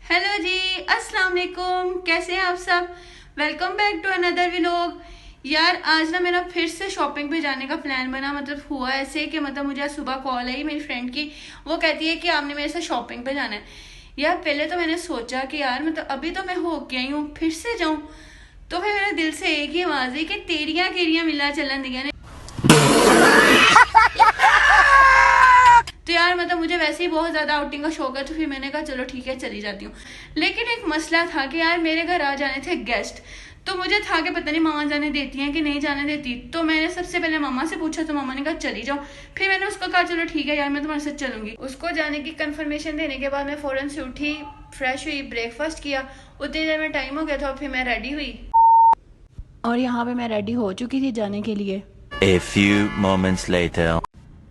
Hello जी, अस्सलाम वालेकुम। कैसे हैं आप सब? Welcome back to another vlog. यार आज ना मेरा फिर से शॉपिंग पे जाने का प्लान बना। मतलब हुआ ऐसे कि मुझे आज सुबह कॉल आई मेरी फ्रेंड की। वो कहती है कि आपने मेरे साथ शॉपिंग पे जाना है। यार पहले तो मैंने सोचा कि यार अभी तो मैं होके आई हूँ, फिर से जाऊं। तो फिर मेरे दिल से एक ही आवाज आई कि तेरिया केरिया मिला चलन दिया ने। तो यार मुझे वैसे ही बहुत ज्यादा आउटिंग का शौक है, तो फिर मैंने कहा चलो ठीक है चली जाती हूँ। लेकिन एक मसला था कि यार मेरे घर आ जाने थे गेस्ट। तो मुझे था कि पता नहीं मामा जाने देती हैं कि नहीं जाने देती। तो मैंने सबसे पहले मामा से पूछा तो मामा ने कहा चली जाओ। फिर मैंने उसको कहा चलो ठीक है यार मैं तुम्हारे साथ चलूंगी। उसको जाने की कंफर्मेशन देने के बाद मैं फौरन से उठी, फ्रेश हुई, ब्रेकफास्ट किया। उतनी देर में टाइम हो गया था, फिर मैं रेडी हुई और यहाँ पे मैं रेडी हो चुकी थी जाने के लिए। A few moments later.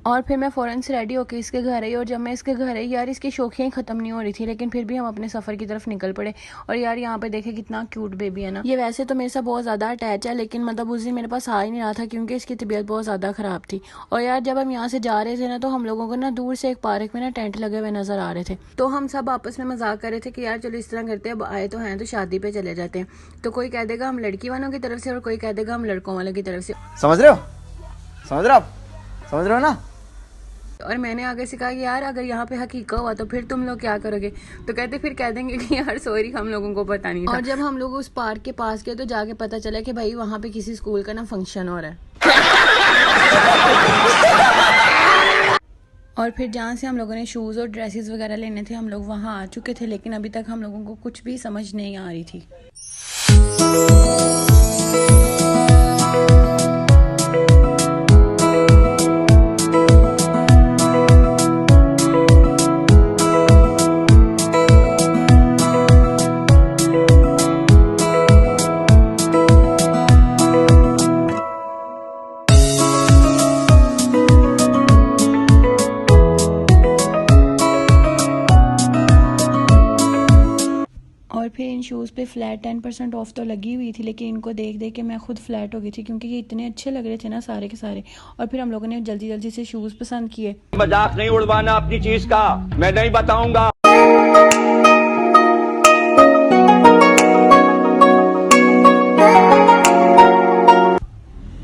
और फिर मैं फ़ौरन से रेडी होकर इसके घर आई। और जब मैं इसके घर आई यार इसकी शौकियाँ ख़त्म नहीं हो रही थी, लेकिन फिर भी हम अपने सफ़र की तरफ निकल पड़े। और यार यहाँ पे देखे कितना क्यूट बेबी है ना। ये वैसे तो मेरे साथ बहुत ज़्यादा अटैच है, लेकिन उस दिन मेरे पास आ ही नहीं रहा था क्योंकि इसकी तबीयत बहुत ज़्यादा ख़राब थी। और यार जब हम यहाँ से जा रहे थे ना, तो हम लोगों को ना दूर से एक पार्क में ना टेंट लगे हुए नज़र आ रहे थे। तो हम सब आपस में मजाक कर रहे थे कि यार चलो इस तरह करते हैं, अब आए तो हैं तो शादी पे चले जाते हैं। तो कोई कह देगा हम लड़की वालों की तरफ से और कोई कह देगा हम लड़कों वालों की तरफ से। समझ रहे हो? समझ रहे हो आप? समझ रहे हो ना? और मैंने आगे से कहा कि यार अगर यहाँ पे हकीका हुआ तो फिर तुम लोग क्या करोगे? तो कहते फिर कह देंगे कि यार सॉरी हम लोगों को पता नहीं था। और जब हम लोग उस पार्क के पास गए तो जाके पता चला कि भाई वहाँ पे किसी स्कूल का ना फंक्शन हो रहा है। और फिर जहाँ से हम लोगों ने शूज़ और ड्रेसेस वगैरह लेने थे, हम लोग वहाँ आ चुके थे, लेकिन अभी तक हम लोगों को कुछ भी समझ नहीं आ रही थी। और फिर इन शूज़ पे फ्लैट 10% ऑफ तो लगी हुई थी, लेकिन इनको देख देख के मैं खुद फ्लैट हो गई थी क्योंकि ये इतने अच्छे लग रहे थे ना सारे के सारे। और फिर हम लोगों ने जल्दी जल्दी से शूज़ पसंद किए। मजाक नहीं उड़वाना अपनी चीज का, मैं नहीं बताऊंगा।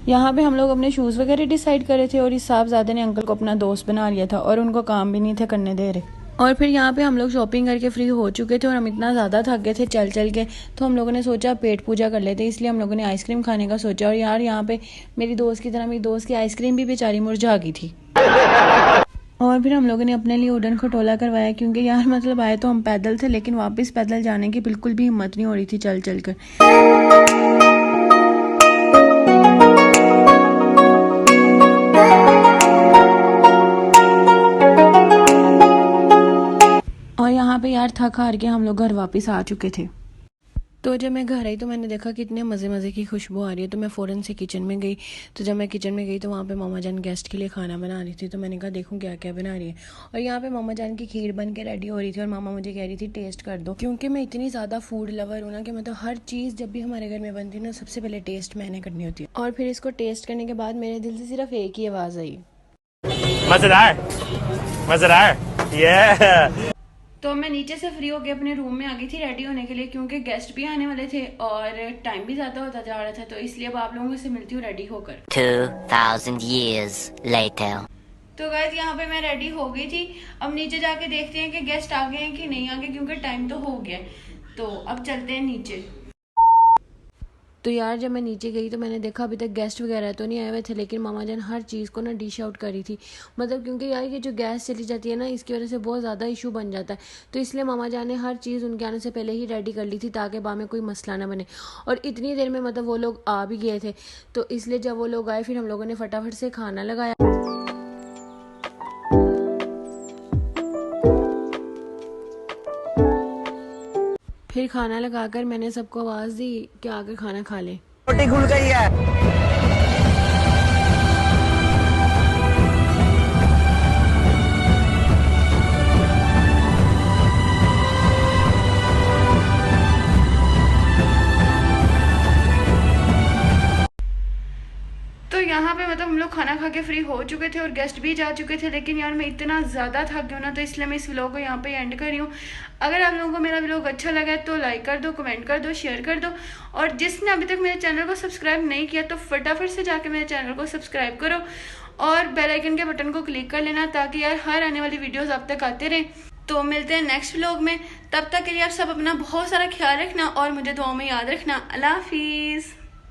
यहाँ पे हम लोग अपने शूज़ वगैरह डिसाइड कर रहे थे और इस साहबजादे ने अंकल को अपना दोस्त बना लिया था और उनको काम भी नहीं थे करने दे रहे। और फिर यहाँ पे हम लोग शॉपिंग करके फ्री हो चुके थे और हम इतना ज़्यादा थक गए थे चल चल के, तो हम लोगों ने सोचा पेट पूजा कर लेते, इसलिए हम लोगों ने आइसक्रीम खाने का सोचा। और यार यहाँ पे मेरी दोस्त की तरह मेरी दोस्त की आइसक्रीम भी बेचारी मुरझा गई थी। और फिर हम लोगों ने अपने लिए उड़न खटोला करवाया क्योंकि यार आए तो हम पैदल थे, लेकिन वापस पैदल जाने की बिल्कुल भी हिम्मत नहीं हो रही थी चल चल कर। और यहाँ पे यार थक हार के हम लोग घर वापस आ चुके थे। तो जब मैं घर आई तो मैंने देखा कितने मज़े मज़े की खुशबू आ रही है, तो मैं फ़ौरन से किचन में गई। तो जब मैं किचन में गई तो वहाँ पे मामा जान गेस्ट के लिए खाना बना रही थी, तो मैंने कहा देखूँ क्या क्या बना रही है। और यहाँ पे मामा जान की खीर बन के रेडी हो रही थी और मामा मुझे कह रही थी टेस्ट कर दो, क्योंकि मैं इतनी ज़्यादा फूड लवर हूँ ना कि हर चीज़ जब भी हमारे घर में बनती है ना, सबसे पहले टेस्ट मैंने करनी होती है। और फिर इसको टेस्ट करने के बाद मेरे दिल से सिर्फ एक ही आवाज़ आई, मजेदार मजेदार ये। तो मैं नीचे से फ्री होकर अपने रूम में आ गई थी रेडी होने के लिए, क्योंकि गेस्ट भी आने वाले थे और टाइम भी ज़्यादा होता जा रहा था। तो इसलिए अब आप लोगों से मिलती हूँ रेडी होकर। 2000 years later. तो गाइस यहाँ पे मैं रेडी हो गई थी। अब नीचे जाके देखते हैं कि गेस्ट आ गए हैं कि नहीं आ गए, क्योंकि टाइम तो हो गया। तो अब चलते हैं नीचे। तो यार जब मैं नीचे गई तो मैंने देखा अभी तक गेस्ट वगैरह तो नहीं आए हुए थे, लेकिन मामा जान हर चीज़ को ना डिश आउट करी थी। क्योंकि यार ये जो गैस चली जाती है ना, इसकी वजह से बहुत ज़्यादा इशू बन जाता है। तो इसलिए मामा जान ने हर चीज़ उनके आने से पहले ही रेडी कर ली थी ताकि बाद में कोई मसला ना बने। और इतनी देर में वो लोग आ भी गए थे, तो इसलिए जब वो लोग आए फिर हम लोगों ने फटाफट से खाना लगाया। फिर खाना लगाकर मैंने सबको आवाज़ दी कि आकर खाना खा ले। रोटी खुल गई है। तो यहाँ पे मतलब हम लोग खाना खा के फ्री हो चुके थे और गेस्ट भी जा चुके थे, लेकिन यार मैं इतना ज़्यादा थक गई हूँ ना, तो इसलिए मैं इस व्लॉग को यहाँ पे एंड कर रही हूँ। अगर आप लोगों को मेरा व्लॉग अच्छा लगा है तो लाइक कर दो, कमेंट कर दो, शेयर कर दो, और जिसने अभी तक मेरे चैनल को सब्सक्राइब नहीं किया तो फटाफट से जाके मेरे चैनल को सब्सक्राइब करो और बेल आइकन के बटन को क्लिक कर लेना, ताकि यार हर आने वाली वीडियोस आप तक आते रहें। तो मिलते हैं नेक्स्ट व्लॉग में, तब तक के लिए आप सब अपना बहुत सारा ख्याल रखना और मुझे दुआओं में याद रखना। अल्लाह हाफिज़।